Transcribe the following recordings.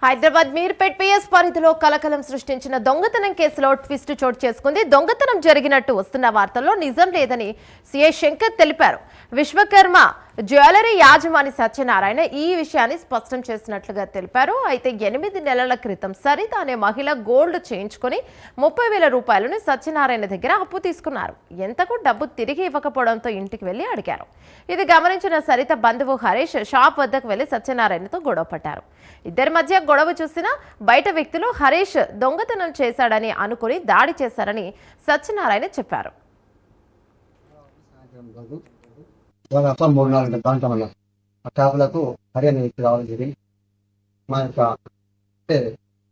Hyderabad Meerpet PS పరిధిలో కలకలం సృష్టించిన దొంగతనం కేసులో ట్విస్ట్ చోటు చేసుకుంది. దొంగతనం జరిగినట్టు వస్తున్న వార్తల్లో నిజం లేదని సిఐ శంకర్ తెలిపారు. విశ్వకర్మ జ్యువెలరీ యాజమాని సత్యనారాయణ ఈ విషయాన్ని స్పష్టం చేసినట్లుగా తెలిపారు. అయితే 8 నెలల క్రితం సరిత అనే మహిళ గోల్డ్ చేయించుకుని 30,000 రూపాయలను సత్యనారాయణ దగ్గర అప్పు తీసుకున్నారు. ఎంతకు డబ్బు తిరిగి ఇవ్వకపోవడంతో ఇంటికి వెళ్లి అడిగారు. ఇది గమనించిన సరిత బంధువు హరీష్ షాప్ వద్దకు వెళ్లి సత్యనారాయణతో గొడవ పడ్డారు. ఇద్దరి మధ్య గొడవ చూసిన బయట వ్యక్తులు హరీష్ దొంగతనం చేశాడని అనుకుని దాడి చేశారని సత్యనారాయణ చెప్పారు. వాళ్ళ అప్ప 3-4 ప్రాంతంలో ఆ షాపులకు హరి అనే వ్యక్తి రావడం జరిగింది. మా యొక్క అంటే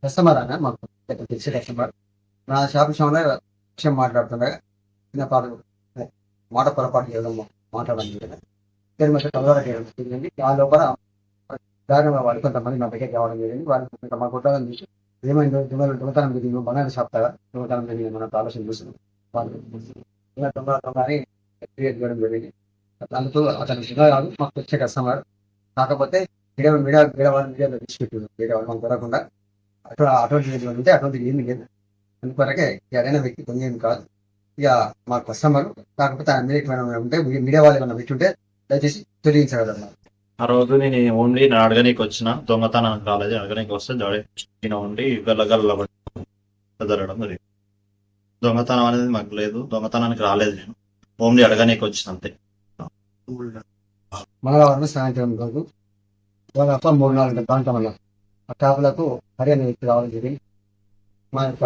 కస్టమర్ అన్న మాకు తెలిసే కస్టమర్ నా షాప్ విషయంలో విషయం మాట్లాడుతుండగా చిన్నపాటు మాట పొరపాటు చేయడం మాట్లాడడం జరిగింది. ఆ లోపల దారుణంగా వాళ్ళు కొంతమంది నా దగ్గరికి రావడం జరిగింది. వాళ్ళు మా కుట్రలను చూసి ఏమైందో దొంగతనం జరిగింది, బంగారు షాప్ కదా దొంగతనం జరిగింది మనకు ఆలోచన చూస్తున్నాం. వాళ్ళు దొంగ అని క్రియేట్ చేయడం జరిగింది. దాంతో అతను కాదు మాకు వచ్చే కస్టమర్, కాకపోతే మీడియాలో తీసుకెట్టారు. మీడియా వాళ్ళు మనకు దొరకకుండా అటువంటి ఉంటే అటువంటిది ఏమి లేదు. అందుకొరకే ఎవరైనా వ్యక్తి పొందేది కాదు. ఇక మా కస్టమర్, కాకపోతే ఆయన మీద ఉంటే మీడియా వాళ్ళు ఏమైనా పెట్టి ఉంటే దయచేసి తొలగించగలరు. ఆ రోజు నేను ఓన్లీ అడగనీకి వచ్చిన, దొంగతనానికి రాలేదు. అడగనీకి వస్తే నేను ఉండి గల్లగల్ల జరగడం జరిగింది. దొంగతనం అనేది మాకు లేదు, దొంగతనానికి రాలేదు. నేను ఓన్లీ అడగనీకి వచ్చిన అంతే. మంగళవారం సాయంత్రం రోజు వాళ్ళ అప్ప 3-4 ప్రాంతంలో ఆ షాపులకు హరి అనే వ్యక్తి రావడం జరిగింది. మా యొక్క